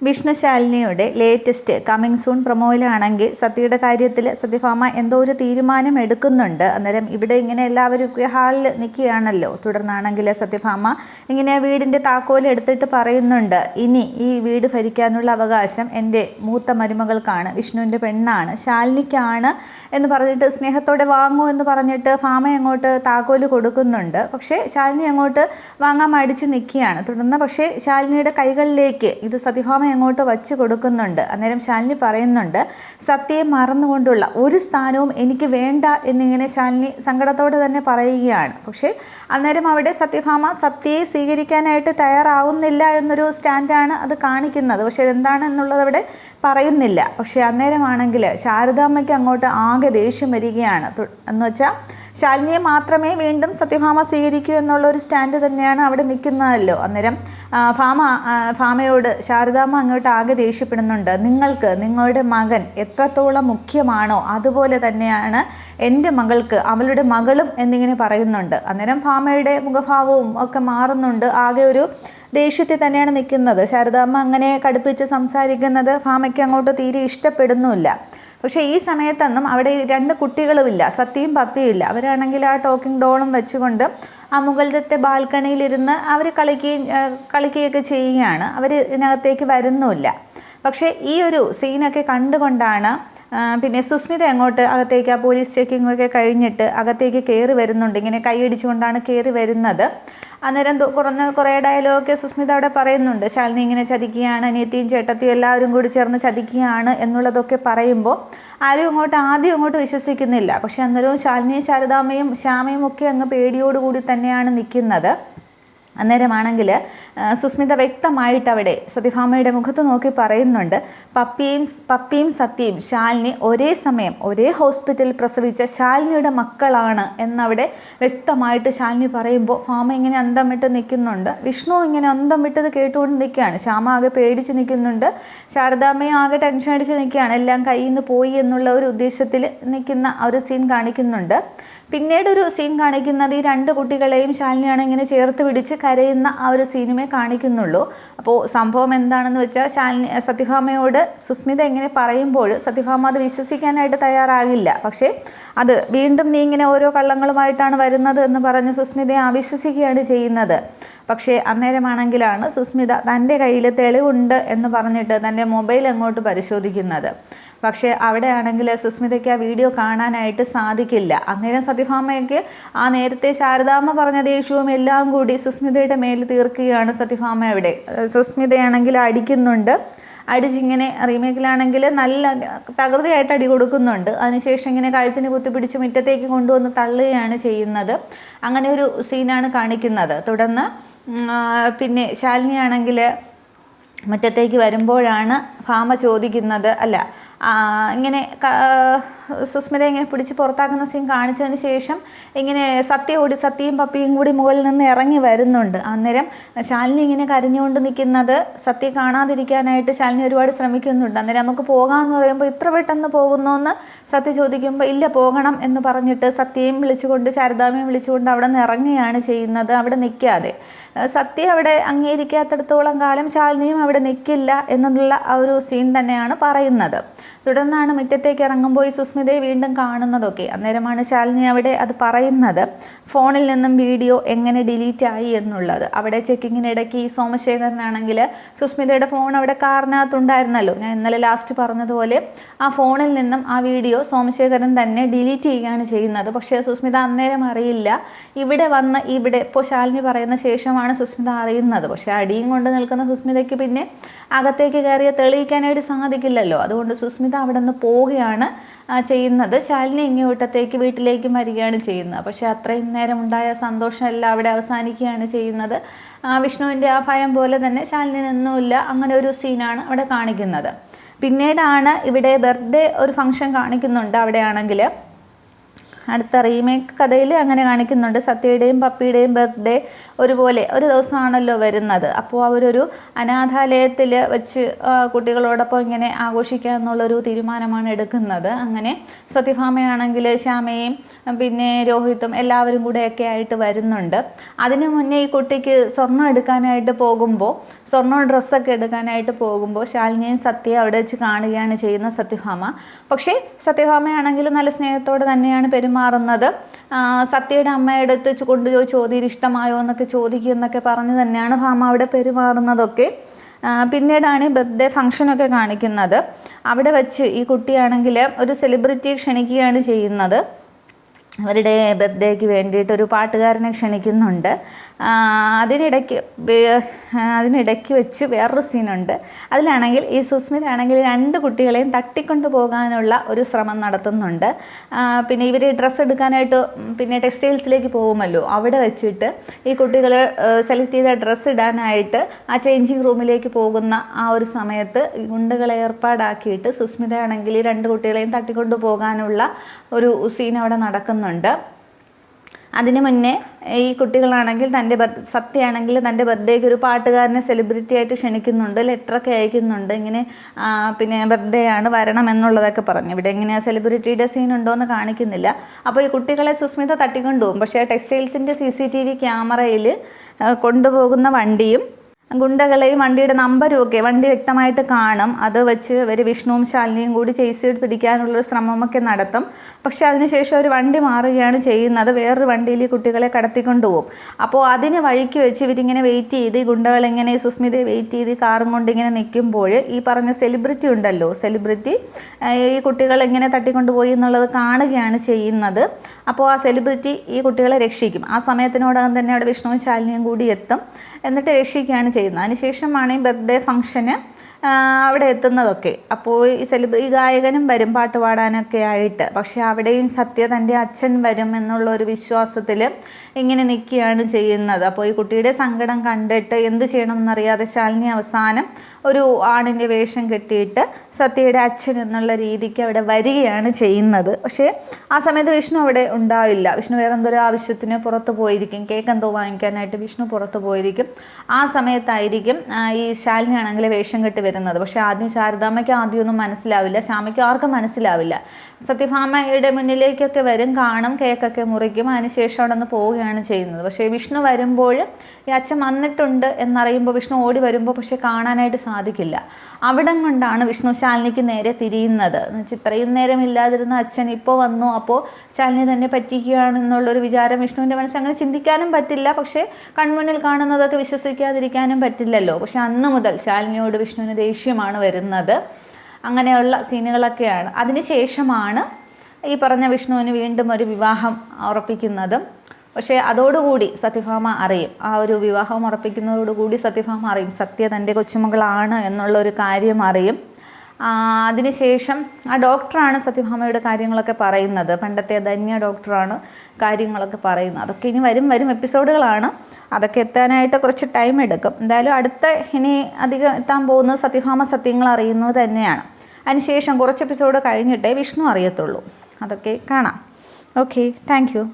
Vishnu ശാലിനിയുടെ latest coming soon പ്രൊമോയിലാണെങ്കിൽ സത്യയുടെ കാര്യത്തിൽ സത്യഭാമ എന്തോ ഒരു തീരുമാനം എടുക്കുന്നുണ്ട്. അന്നേരം ഇവിടെ ഇങ്ങനെ എല്ലാവരും ഹാളിൽ നിൽക്കുകയാണല്ലോ. തുടർന്നാണെങ്കിൽ സത്യഭാമ ഇങ്ങനെ വീടിൻ്റെ താക്കോൽ എടുത്തിട്ട് പറയുന്നുണ്ട്, ഇനി ഈ വീട് ഭരിക്കാനുള്ള അവകാശം എൻ്റെ മൂത്ത മരുമകൾക്കാണ്, വിഷ്ണുവിൻ്റെ പെണ്ണാണ്, ശാലിനിക്കാണ് എന്ന് പറഞ്ഞിട്ട് സ്നേഹത്തോടെ വാങ്ങൂ എന്ന് പറഞ്ഞിട്ട് ഭാമ അങ്ങോട്ട് താക്കോൽ കൊടുക്കുന്നുണ്ട്. പക്ഷേ ശാലിനി അങ്ങോട്ട് വാങ്ങാൻ മടിച്ച് നിൽക്കുകയാണ്. തുടർന്ന് പക്ഷേ ശാലിനിയുടെ കൈകളിലേക്ക് ഇത് സത്യഭാമ അങ്ങോട്ട് വച്ച് കൊടുക്കുന്നുണ്ട്. അന്നേരം ശാലിനി പറയുന്നുണ്ട്, സത്യയെ മറന്നുകൊണ്ടുള്ള ഒരു സ്ഥാനവും എനിക്ക് വേണ്ട എന്നിങ്ങനെ ശാലിനി സങ്കടത്തോടെ തന്നെ പറയുകയാണ്. പക്ഷേ അന്നേരം അവിടെ സത്യഭാമ സത്യയെ സ്വീകരിക്കാനായിട്ട് തയ്യാറാവുന്നില്ല എന്നൊരു സ്റ്റാൻഡാണ് അത് കാണിക്കുന്നത്. പക്ഷേ അതെന്താണ് എന്നുള്ളത് അവിടെ പറയുന്നില്ല. പക്ഷേ അന്നേരമാണെങ്കിൽ ശാരദാമ്മയ്ക്ക് അങ്ങോട്ട് ആകെ ദേഷ്യം വരികയാണ്. എന്ന് വെച്ചാൽ ശാലിനിയെ മാത്രമേ വീണ്ടും സത്യഭാമ സ്വീകരിക്കൂ എന്നുള്ളൊരു സ്റ്റാൻഡ് തന്നെയാണ് അവിടെ നിൽക്കുന്നതല്ലോ. അന്നേരം ഭാമയോട് ശാരദാമ്മ അങ്ങോട്ട് ആകെ ദേഷ്യപ്പെടുന്നുണ്ട്. നിങ്ങൾക്ക് നിങ്ങളുടെ മകൻ എത്രത്തോളം മുഖ്യമാണോ അതുപോലെ തന്നെയാണ് എൻ്റെ മകൾക്ക് അവളുടെ മകളും എന്നിങ്ങനെ പറയുന്നുണ്ട്. അന്നേരം ഭാമയുടെ മുഖഭാവവും ഒക്കെ മാറുന്നുണ്ട്. ആകെ ഒരു ദേഷ്യത്തിൽ തന്നെയാണ് നിൽക്കുന്നത്. ശാരദാമ്മ അങ്ങനെ കടുപ്പിച്ച് സംസാരിക്കുന്നത് ഭാമയ്ക്ക് അങ്ങോട്ട് തീരെ ഇഷ്ടപ്പെടുന്നുമില്ല. പക്ഷേ ഈ സമയത്തൊന്നും അവിടെ രണ്ട് കുട്ടികളുമില്ല, സത്യയും പപ്പിയും ഇല്ല. അവരാണെങ്കിൽ ആ ടോക്കിംഗ് ഡോളും വെച്ചുകൊണ്ട് ആ മുകളിലത്തെ ബാൽക്കണിയിലിരുന്ന് അവർ കളിക്കുകയൊക്കെ ചെയ്യുകയാണ്. അവർ ഇതിനകത്തേക്ക് വരുന്നുമില്ല. പക്ഷേ ഈ ഒരു സീനൊക്കെ കണ്ടുകൊണ്ടാണ് പിന്നെ സുസ്മിത അങ്ങോട്ട് അകത്തേക്ക് ആ പോലീസ് ചെക്കിങ്ങൊക്കെ കഴിഞ്ഞിട്ട് അകത്തേക്ക് കയറി വരുന്നുണ്ട്. ഇങ്ങനെ കൈയടിച്ചുകൊണ്ടാണ് കയറി വരുന്നത്. അന്നേരം കുറേ ഡയലോഗൊക്കെ സുസ്മിത അവിടെ പറയുന്നുണ്ട്. ശാലിനി ഇങ്ങനെ ചതിക്കുകയാണ്, അനിയത്തിയും ചേട്ടത്തിയും എല്ലാവരും കൂടി ചേർന്ന് ചതിക്കുകയാണ് എന്നുള്ളതൊക്കെ പറയുമ്പോൾ ആരും ആദ്യം അങ്ങോട്ട് വിശ്വസിക്കുന്നില്ല. പക്ഷെ അന്നേരവും ശാലിനിയും ശാരദാമ്മയും ശ്യാമയും ഒക്കെ അങ്ങ് പേടിയോടുകൂടി തന്നെയാണ് നിൽക്കുന്നത്. അന്നേരമാണെങ്കിൽ സുസ്മിത വ്യക്തമായിട്ട് അവിടെ സത്യഭാമയുടെ മുഖത്ത് നോക്കി പറയുന്നുണ്ട്, പപ്പിയും സത്യയും ശാലിനി ഒരേ സമയം ഒരേ ഹോസ്പിറ്റലിൽ പ്രസവിച്ച ശാലിനിയുടെ മക്കളാണ് എന്നവിടെ വ്യക്തമായിട്ട് ശാലിനി പറയുമ്പോൾ ഭാമ ഇങ്ങനെ അന്തം വിട്ട് നിൽക്കുന്നുണ്ട്. വിഷ്ണു ഇങ്ങനെ അന്തം വിട്ടത് കേട്ടുകൊണ്ട് നിൽക്കുകയാണ്. ശ്യാമ ആകെ പേടിച്ച് നിൽക്കുന്നുണ്ട്. ശാരദാമ്മയും ആകെ ടെൻഷൻ അടിച്ച് നിൽക്കുകയാണ്. എല്ലാം കയ്യിൽ നിന്ന് പോയി എന്നുള്ള ഒരു ഉദ്ദേശത്തിൽ നിൽക്കുന്ന ഒരു സീൻ കാണിക്കുന്നുണ്ട്. പിന്നീട് ഒരു സീൻ കാണിക്കുന്നത് ഈ രണ്ട് കുട്ടികളെയും ശാലിനിയാണ് ഇങ്ങനെ ചേർത്ത് പിടിച്ച് കരയുന്ന ആ ഒരു സീനുമേ കാണിക്കുന്നുള്ളൂ. അപ്പോൾ സംഭവം എന്താണെന്ന് വെച്ചാൽ സത്യഭാമയോട് സുസ്മിത ഇങ്ങനെ പറയുമ്പോൾ സത്യഭാമ അത് വിശ്വസിക്കാനായിട്ട് തയ്യാറാകില്ല. പക്ഷേ അത് വീണ്ടും നീ ഇങ്ങനെ ഓരോ കള്ളങ്ങളുമായിട്ടാണ് വരുന്നത് എന്ന് പറഞ്ഞ് സുസ്മിതയെ അവിശ്വസിക്കുകയാണ് ചെയ്യുന്നത്. പക്ഷേ അന്നേരമാണെങ്കിലാണ് സുസ്മിത തൻ്റെ കയ്യിൽ തെളിവുണ്ട് എന്ന് പറഞ്ഞിട്ട് തൻ്റെ മൊബൈൽ അങ്ങോട്ട് പരിശോധിക്കുന്നത്. പക്ഷേ അവിടെ ആണെങ്കിൽ സുസ്മിതയ്ക്ക് ആ വീഡിയോ കാണാനായിട്ട് സാധിക്കില്ല. അന്നേരം സത്യഭാമയ്ക്ക് ആ നേരത്തെ ശാരദാമ്മ പറഞ്ഞ ദേഷ്യവും എല്ലാം കൂടി സുസ്മിതയുടെ മേൽ തീർക്കുകയാണ് സത്യഭാമ. അവിടെ സുസ്മിതയാണെങ്കിൽ അടിക്കുന്നുണ്ട്. അടിച്ചിങ്ങനെ റീമേക്കിലാണെങ്കിൽ നല്ല തകൃതിയായിട്ട് അടി കൊടുക്കുന്നുണ്ട്. അതിനുശേഷം ഇങ്ങനെ കഴുത്തിന് കുത്തിപ്പിടിച്ച് മുറ്റത്തേക്ക് കൊണ്ടുവന്ന് തള്ളുകയാണ് ചെയ്യുന്നത്. അങ്ങനെ ഒരു സീനാണ് കാണിക്കുന്നത്. തുടർന്ന് പിന്നെ ശാലിനിയാണെങ്കിൽ മുറ്റത്തേക്ക് വരുമ്പോഴാണ് ഭാമ ചോദിക്കുന്നത്, അല്ല ഇങ്ങനെ സുസ്മിത ഇങ്ങനെ പിടിച്ച് പുറത്താക്കുന്ന സീൻ കാണിച്ചതിന് ശേഷം ഇങ്ങനെ സത്യയും പപ്പിയും കൂടി മുകളിൽ നിന്ന് ഇറങ്ങി വരുന്നുണ്ട്. അന്നേരം ശാലിനി ഇങ്ങനെ കരഞ്ഞുകൊണ്ട് നിൽക്കുന്നത് സത്യ കാണാതിരിക്കാനായിട്ട് ശാലിനി ഒരുപാട് ശ്രമിക്കുന്നുണ്ട്. അന്നേരം നമുക്ക് പോകാമെന്ന് പറയുമ്പോൾ ഇത്ര പെട്ടെന്ന് പോകുന്നോന്ന് സത്യ ചോദിക്കുമ്പോൾ ഇല്ല പോകണം എന്ന് പറഞ്ഞിട്ട് സത്യയും വിളിച്ചുകൊണ്ട് ശാരദാമ്മയും വിളിച്ചുകൊണ്ട് അവിടെ നിന്ന് ഇറങ്ങുകയാണ് ചെയ്യുന്നത്. അവിടെ നിൽക്കാതെ സത്യ അവിടെ അംഗീകരിക്കാത്തിടത്തോളം കാലം ശാലിനിയും അവിടെ നിൽക്കില്ല എന്നുള്ള ആ ഒരു സീൻ തന്നെയാണ് പറയുന്നത്. തുടർന്നാണ് മുറ്റത്തേക്ക് ഇറങ്ങുമ്പോൾ ഈ സുസ്മിതയെ വീണ്ടും കാണുന്നതൊക്കെ. അന്നേരമാണ് ശാലിനി അവിടെ അത് പറയുന്നത്, ഫോണിൽ നിന്നും വീഡിയോ എങ്ങനെ ഡിലീറ്റ് ആയി എന്നുള്ളത്. അവിടെ ചെക്കിങ്ങിനിടയ്ക്ക് ഈ സോമശേഖരനാണെങ്കിൽ സുസ്മിതയുടെ ഫോൺ അവിടെ കാറിനകത്തുണ്ടായിരുന്നല്ലോ. ഞാൻ ഇന്നലെ ലാസ്റ്റ് പറഞ്ഞതുപോലെ ആ ഫോണിൽ നിന്നും ആ വീഡിയോ സോമശേഖരൻ തന്നെ ഡിലീറ്റ് ചെയ്യുകയാണ് ചെയ്യുന്നത്. പക്ഷേ സുസ്മിത അന്നേരം അറിയില്ല. ഇവിടെ ഇപ്പോൾ ശാലിനി പറയുന്ന ശേഷമാണ് സുസ്മിത അറിയുന്നത്. പക്ഷേ അടിയും കൊണ്ട് നിൽക്കുന്ന സുസ്മിതയ്ക്ക് പിന്നെ അകത്തേക്ക് കയറിയ തെളിയിക്കാനായിട്ട് സാധിക്കില്ലല്ലോ. അതുകൊണ്ട് സുസ്മിത അവിടെ നിന്ന് പോവുകയാണ് ചെയ്യുന്നത്. ശാലിനി ഇങ്ങോട്ടത്തേക്ക് വീട്ടിലേക്ക് വരികയാണ് ചെയ്യുന്നത്. പക്ഷേ അത്രയും നേരം ഉണ്ടായ സന്തോഷമെല്ലാം അവിടെ അവസാനിക്കുകയാണ് ചെയ്യുന്നത്. വിഷ്ണുവിൻ്റെ ആ ഭയം പോലെ തന്നെ ശാലിനിയൊന്നുമില്ല. അങ്ങനെ ഒരു സീനാണ് അവിടെ കാണിക്കുന്നത്. പിന്നീടാണ് ഇവിടെ ബർത്ത്ഡേ ഒരു ഫംഗ്ഷൻ കാണിക്കുന്നുണ്ട്. അവിടെയാണെങ്കിൽ അടുത്ത റീമേക്ക് കഥയിൽ അങ്ങനെ കാണിക്കുന്നുണ്ട്. സത്യയുടെയും പപ്പിയുടെയും ബർത്ത്ഡേ ഒരുപോലെ ഒരു ദിവസമാണല്ലോ വരുന്നത്. അപ്പോൾ അവരൊരു അനാഥാലയത്തിൽ വെച്ച് കുട്ടികളോടൊപ്പം ഇങ്ങനെ ആഘോഷിക്കുക എന്നുള്ളൊരു തീരുമാനമാണ് എടുക്കുന്നത്. അങ്ങനെ സത്യഭാമയാണെങ്കിൽ ശ്യാമയും പിന്നെ രോഹിത്തും എല്ലാവരും കൂടെയൊക്കെ ആയിട്ട് വരുന്നുണ്ട്. അതിനു മുന്നേ ഈ കുട്ടിക്ക് സ്വർണ്ണം എടുക്കാനായിട്ട് പോകുമ്പോൾ, സ്വർണ്ണം ഡ്രസ്സൊക്കെ എടുക്കാനായിട്ട് പോകുമ്പോൾ ശാലിനിയും സത്യയും അവിടെ വെച്ച് കാണുകയാണ് ചെയ്യുന്ന സത്യഭാമ. പക്ഷേ സത്യഭാമയാണെങ്കിൽ നല്ല സ്നേഹത്തോടെ തന്നെയാണ് പെരുമാറുന്നത്. സത്യയുടെ അമ്മയുടെ അടുത്ത് കൊണ്ടുപോയി ചോദ്യം ഇഷ്ടമായോ എന്നൊക്കെ ചോദിക്കും എന്നൊക്കെ പറഞ്ഞ് തന്നെയാണ് ഭാമ അവിടെ പെരുമാറുന്നതൊക്കെ. പിന്നീടാണ് ഈ ബർത്ത്ഡേ ഫംഗ്ഷനൊക്കെ കാണിക്കുന്നത്. അവിടെ വെച്ച് ഈ കുട്ടിയാണെങ്കിൽ ഒരു സെലിബ്രിറ്റിയെ ക്ഷണിക്കുകയാണ് ചെയ്യുന്നത്. അവരുടെ ബർത്ത്ഡേക്ക് വേണ്ടിയിട്ട് ഒരു പാട്ടുകാരനെ ക്ഷണിക്കുന്നുണ്ട്. അതിനിടയ്ക്ക് വെച്ച് വേറൊരു സീനുണ്ട്. അതിലാണെങ്കിൽ ഈ സുസ്മിത ആണെങ്കിൽ 2 കുട്ടികളെയും തട്ടിക്കൊണ്ടു പോകാനുള്ള ഒരു ശ്രമം നടത്തുന്നുണ്ട്. പിന്നെ ഇവർ ഡ്രസ്സ് എടുക്കാനായിട്ട് പിന്നെ ടെക്സ്റ്റൈൽസിലേക്ക് പോകുമല്ലോ, അവിടെ വെച്ചിട്ട് ഈ കുട്ടികൾ സെലക്ട് ചെയ്ത ഡ്രസ്സ് ഇടാനായിട്ട് ആ ചേഞ്ചിങ് റൂമിലേക്ക് പോകുന്ന ആ ഒരു സമയത്ത് ഗുണ്ടകളെ ഏർപ്പാടാക്കിയിട്ട് സുസ്മിത ആണെങ്കിൽ 2 കുട്ടികളെയും തട്ടിക്കൊണ്ടു പോകാനുള്ള ഒരു സീൻ അവിടെ നടക്കുന്നുണ്ട്. അതിന് മുന്നേ ഈ കുട്ടികളാണെങ്കിൽ സത്യയാണെങ്കിൽ തൻ്റെ ബർത്ത്ഡേക്ക് ഒരു പാട്ടുകാരനെ സെലിബ്രിറ്റി ആയിട്ട് ക്ഷണിക്കുന്നുണ്ട്, ലെറ്ററൊക്കെ അയക്കുന്നുണ്ട്. ഇങ്ങനെ പിന്നെ ബർത്ത്ഡേ ആണ് വരണം എന്നുള്ളതൊക്കെ പറഞ്ഞു. ഇവിടെ ഇങ്ങനെ സെലിബ്രിറ്റിയുടെ സീൻ ഉണ്ടോ എന്ന് കാണിക്കുന്നില്ല. അപ്പോൾ ഈ കുട്ടികളെ സുസ്മിത തട്ടിക്കൊണ്ടുപോകും. പക്ഷേ ടെക്സ്റ്റൈൽസിൻ്റെ CCTV ക്യാമറയിൽ കൊണ്ടുപോകുന്ന വണ്ടിയും ഗുണ്ടകളെയും വണ്ടിയുടെ നമ്പരും ഒക്കെ വണ്ടി വ്യക്തമായിട്ട് കാണും. അത് വെച്ച് ഇവർ വിഷ്ണുവും ശാലിനിയും കൂടി ചേസ് ചെയ്ത് പിടിക്കാനുള്ളൊരു ശ്രമമൊക്കെ നടത്തും. പക്ഷേ അതിനുശേഷം ഒരു വണ്ടി മാറുകയാണ് ചെയ്യുന്നത്. വേറൊരു വണ്ടിയിൽ കുട്ടികളെ കടത്തിക്കൊണ്ടുപോകും. അപ്പോൾ അതിന് വഴിക്ക് വെച്ച് ഇവരിങ്ങനെ വെയിറ്റ് ചെയ്ത് ഗുണ്ടകളിങ്ങനെ സുസ്മിതയെ വെയിറ്റ് ചെയ്ത് കാറും കൊണ്ട് ഇങ്ങനെ നിൽക്കുമ്പോൾ ഈ പറഞ്ഞ സെലിബ്രിറ്റി ഉണ്ടല്ലോ, സെലിബ്രിറ്റി ഈ കുട്ടികളെങ്ങനെ തട്ടിക്കൊണ്ടുപോയി എന്നുള്ളത് കാണുകയാണ് ചെയ്യുന്നത്. അപ്പോൾ ആ സെലിബ്രിറ്റി ഈ കുട്ടികളെ രക്ഷിക്കും. ആ സമയത്തിനോടകം തന്നെ അവിടെ വിഷ്ണുവും ശാലിനിയും കൂടി എത്തും. എന്നിട്ട് രക്ഷിക്കുകയാണ് ചെയ്യുന്നത്. അതിനുശേഷമാണ് ഈ ബർത്ത്ഡേ ഫംഗ്ഷന് അവിടെ എത്തുന്നതൊക്കെ. അപ്പോൾ ഈ ഗായകനും വരും പാട്ട് പാടാനൊക്കെ ആയിട്ട്. പക്ഷേ അവിടെയും സത്യ തൻ്റെ അച്ഛൻ വരും എന്നുള്ള ഒരു വിശ്വാസത്തിൽ ഇങ്ങനെ നിൽക്കുകയാണ് ചെയ്യുന്നത്. അപ്പോൾ ഈ കുട്ടിയുടെ സങ്കടം കണ്ടിട്ട് എന്ത് ചെയ്യണമെന്നറിയാതെ ശാലിനി അവസാനം ഒരു ആണിൻ്റെ വേഷം കെട്ടിയിട്ട് സത്യയുടെ അച്ഛൻ എന്നുള്ള രീതിക്ക് അവിടെ വരികയാണ് ചെയ്യുന്നത്. പക്ഷേ ആ സമയത്ത് വിഷ്ണു അവിടെ ഉണ്ടാവില്ല. വിഷ്ണു വേറെ എന്തൊരു ആവശ്യത്തിന് പുറത്ത് പോയിരിക്കും. കേക്ക് എന്തോ വാങ്ങിക്കാനായിട്ട് വിഷ്ണു പുറത്ത് പോയിരിക്കും. ആ സമയത്തായിരിക്കും ഈ ശാലിനി ആണെങ്കിൽ വേഷം കെട്ടി വരുന്നത്. പക്ഷേ ആദ്യം ശാരദാമ്മയ്ക്ക് ആദ്യമൊന്നും മനസ്സിലാവില്ല, ശ്യാമയ്ക്ക് ആർക്കും മനസ്സിലാവില്ല. സത്യഭാമയുടെ മുന്നിലേക്കൊക്കെ വരും, കാണും, കേക്കൊക്കെ മുറിക്കും. അതിനുശേഷം അവിടെ നിന്ന് പോവുകയാണ് ചെയ്യുന്നത്. പക്ഷേ വിഷ്ണു വരുമ്പോൾ ഈ അച്ഛൻ വന്നിട്ടുണ്ട് എന്നറിയുമ്പോൾ വിഷ്ണു ഓടി വരുമ്പോൾ പക്ഷേ കാണാനായിട്ട് സാധിക്കില്ല. അവിടം കൊണ്ടാണ് വിഷ്ണു ശാലിനിക്ക് നേരെ തിരിയുന്നത്. എന്നുവെച്ചാൽ ഇത്രയും നേരം ഇല്ലാതിരുന്ന അച്ഛൻ ഇപ്പോൾ വന്നു, അപ്പോൾ ശാലിനി തന്നെ പറ്റിക്കുകയാണെന്നുള്ളൊരു വിചാരം വിഷ്ണുവിൻ്റെ മനസ്സിൽ അങ്ങനെ ചിന്തിക്കാനും പറ്റില്ല. പക്ഷേ കൺമുന്നിൽ കാണുന്നതൊക്കെ വിശ്വസിക്കാതിരിക്കാനും പറ്റില്ലല്ലോ. പക്ഷെ അന്ന് മുതൽ ശാലിനിയോട് വിഷ്ണുവിന് ദേഷ്യമാണ് വരുന്നത്. അങ്ങനെയുള്ള സീനുകളൊക്കെയാണ്. അതിനുശേഷമാണ് ഈ പറഞ്ഞ വിഷ്ണുവിന് വീണ്ടും ഒരു വിവാഹം ഉറപ്പിക്കുന്നതും. പക്ഷേ അതോടുകൂടി സത്യഭാമ അറിയും, ആ ഒരു വിവാഹം ഉറപ്പിക്കുന്നതോടുകൂടി സത്യഭാമ അറിയും സത്യ തൻ്റെ കൊച്ചുമകളാണ് എന്നുള്ളൊരു കാര്യം അറിയും. അതിനുശേഷം ആ ഡോക്ടറാണ് സത്യഭാമയുടെ കാര്യങ്ങളൊക്കെ പറയുന്നത്. പണ്ടത്തെ ധന്യ ഡോക്ടറാണ് കാര്യങ്ങളൊക്കെ പറയുന്നത്. അതൊക്കെ ഇനി വരും എപ്പിസോഡുകളാണ്. അതൊക്കെ എത്താനായിട്ട് കുറച്ച് ടൈം എടുക്കും. എന്തായാലും അടുത്ത ഇനി അധികം എത്താൻ പോകുന്നത് സത്യഭാമ സത്യങ്ങൾ അറിയുന്നത് തന്നെയാണ്. അതിനുശേഷം കുറച്ച് എപ്പിസോഡ് കഴിഞ്ഞിട്ടേ വിഷ്ണു അറിയത്തുള്ളൂ. അതൊക്കെ കാണാം. Okay, thank you.